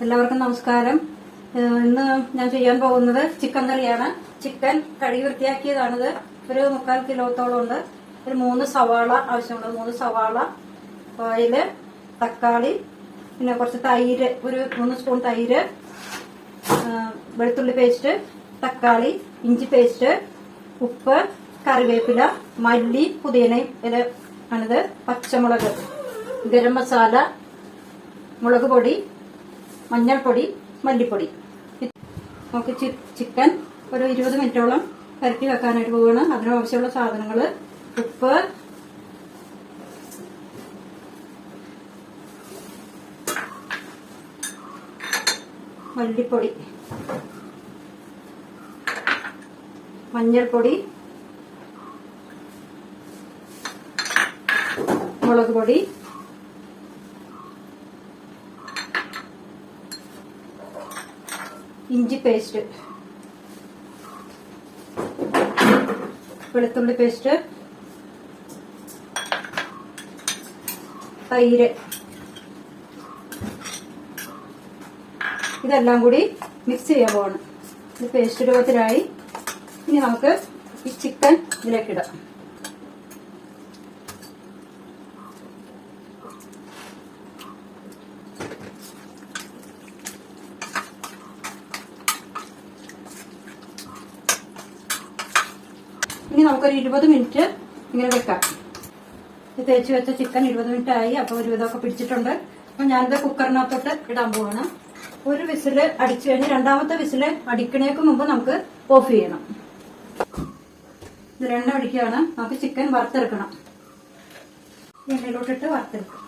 എല്ലാവർക്കും നമസ്കാരം. ഇന്ന് ഞാൻ ചെയ്യാൻ പോകുന്നത് ചിക്കൻ കറിയാണ്. ചിക്കൻ കഴുകി വൃത്തിയാക്കിയതാണിത്. ഒരു 3/4 കിലോത്തോളം ഉണ്ട്. ഒരു 3 സവാള ആവശ്യമുണ്ട്. 3 സവാള, ഓയില്, തക്കാളി, പിന്നെ കുറച്ച് തൈര്, ഒരു 3 സ്പൂൺ തൈര്, വെളുത്തുള്ളി പേസ്റ്റ്, തക്കാളി, ഇഞ്ചി പേസ്റ്റ്, ഉപ്പ്, കറിവേപ്പില, മല്ലി, പുതിന ഇല ആണിത്, പച്ചമുളക്, ഗരം മസാല, മുളക് പൊടി, മഞ്ഞൾപ്പൊടി, മല്ലിപ്പൊടി. നമുക്ക് ചിക്കൻ ഒരു 20 മിനിറ്റോളം പരട്ടി വെക്കാനായിട്ട് പോവുകയാണ്. അതിനാവശ്യമുള്ള സാധനങ്ങൾ: ഉപ്പ്, മല്ലിപ്പൊടി, മഞ്ഞൾപ്പൊടി, മുളക് പൊടി, ഇഞ്ചി പേസ്റ്റ്, വെളുത്തുള്ളി പേസ്റ്റ്, തൈര്. ഇതെല്ലാം കൂടി മിക്സ് ചെയ്യാൻ പോകണം. ഇത് പേസ്റ്റ് രൂപത്തിലായി. ഇനി നമുക്ക് ഈ ചിക്കൻ ഇതിലേക്കിടാം. ഇനി നമുക്കൊരു 20 മിനിറ്റ് ഇങ്ങനെ വെക്കാം. തേച്ച് വെച്ച ചിക്കൻ 20 മിനിറ്റ് ആയി. അപ്പൊ ഒരു വിധമൊക്കെ പിടിച്ചിട്ടുണ്ട്. അപ്പൊ ഞാനിത് കുക്കറിനകത്തോട്ട് ഇടാൻ പോവാണ്. ഒരു വിസില് അടിച്ചു കഴിഞ്ഞ് രണ്ടാമത്തെ വിസില് അടിക്കണേക്ക് മുമ്പ് നമുക്ക് ഓഫ് ചെയ്യണം. ഇത് 2 അടിക്കുകയാണ്. നമുക്ക് ചിക്കൻ വറുത്തെടുക്കണം. എണ്ണയിലോട്ടിട്ട് വറുത്തെടുക്കാം.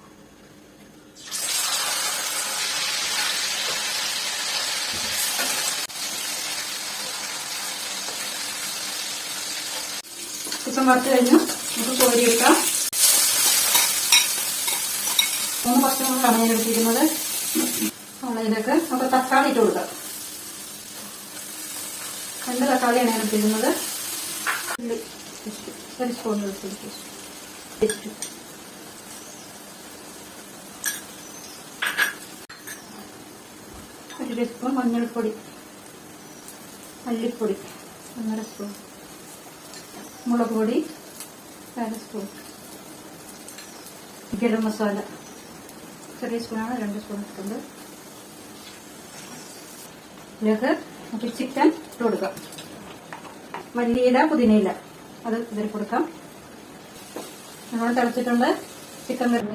ചിക്കൻ വറുത്ത് കഴിഞ്ഞു. നമുക്ക് കോരിയെടുക്കാം. 3 പച്ചമുളകാണ് ഞാൻ എടുത്തിരിക്കുന്നത്. ഇതിലേക്ക് നമുക്ക് തക്കാളി ഇട്ട് കൊടുക്കാം. 2 തക്കാളിയാണ് ഞാൻ എടുത്തിരിക്കുന്നത്. ഒരു സ്പൂൺ ഒരു ടീസ്പൂൺ മഞ്ഞൾപ്പൊടി, മല്ലിപ്പൊടി 1.5 സ്പൂൺ, മുളക് പൊടി 1 സ്പൂൺ, ഗരം മസാല ചെറിയ സ്പൂണാണ്, 2 സ്പൂൺ ഇട്ടുണ്ട്. ഇതിലേക്ക് നമുക്ക് ചിക്കൻ ഇട്ട് കൊടുക്കാം. മല്ലിയില, പുതിനയില അത് ഇതിൽ കൊടുക്കാം. നമ്മൾ തിളച്ചിട്ടുണ്ട്. ചിക്കൻ കറി